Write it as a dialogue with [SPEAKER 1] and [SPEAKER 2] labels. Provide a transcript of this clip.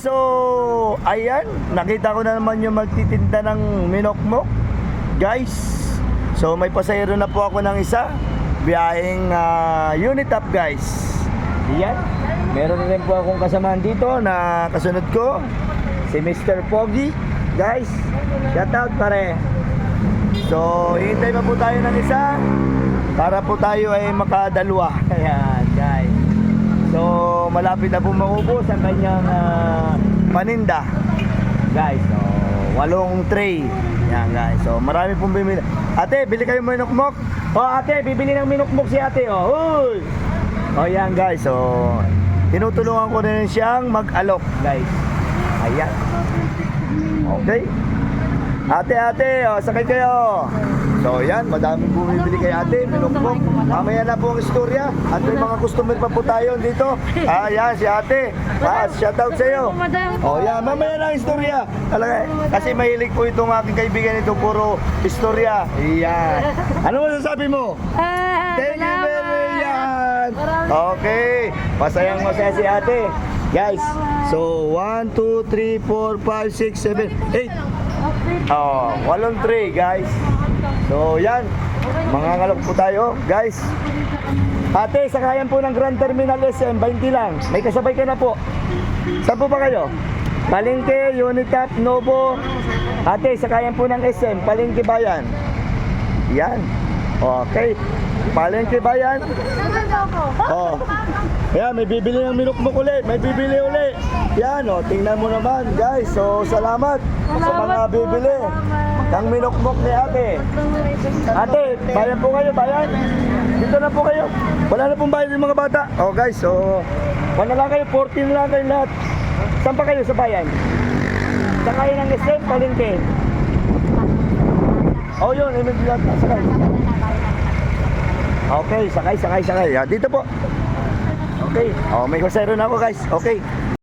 [SPEAKER 1] So, ayan, nakita ko na naman yung magtitinda ng minokmok. Guys, so may pasahero na po ako ng isa. Biyaheng unit up, guys. Ayan, meron rin po akong kasamahan dito na kasunod ko. Si Mr. Pogi. Guys, shout out pare. So, hintay pa po tayo ng isa para po tayo ay makadalwa. Ayan, guys. So, malapit na po maubos ang kanyang paninda. Guys, so, 8 tray. Yan, guys. So, marami pong bibili. Ate, bili kayo minukmok? O, ate, bibili ng minukmok si ate. O, huy! O, yan, guys. So, tinutulungan ko rin siyang mag-alok, guys. Ayan. Okay. Ate, o, sakay kayo. So yan, madaming bumibili kay ate, minukmok. Mamaya na po ang istorya. At may mga customer pa po tayo dito. Yan, si ate. Shout out sa iyo. Oh yan, mamaya na ang istorya. Talaga, kasi mahilig po itong aking kaibigan ito, puro istorya. Yan. Ano masasabi mo? Thank you very much. Okay. Masayang masaya si ate. Guys, so 1, 2, 3, 4, 5, 6, 7, 8. Oh, 8 tray, guys. So yan, mangangalok po tayo, guys. Ate, sakayan po ng Grand Terminal SM, 20 lang. May kasabay ka na po. Saan po ba kayo? Palengke, Unitap, Novo. Ate, sakayan po ng SM, Palengke Bayan. Yan. Okay. Palengke Bayan. Oh. Yan, may bibili ng minukmok ulit. May bibili ulit. Yan, oh, tingnan mo naman, guys. So, salamat sa mga bibili ng minukmok ni ate. Ate, bayan po kayo, bayan. Dito na po kayo. Wala na pong bayan yung mga bata. Oh, guys, so, wala lang kayo, 14 lang kayo lahat. Saan pa kayo sa bayan? Saan kayo ng estate, Palengke? Oh, yun, imig-lahat na, sakay. Okay, sakay. Dito po. Okay. Oh, may kusero na ako, guys. Okay.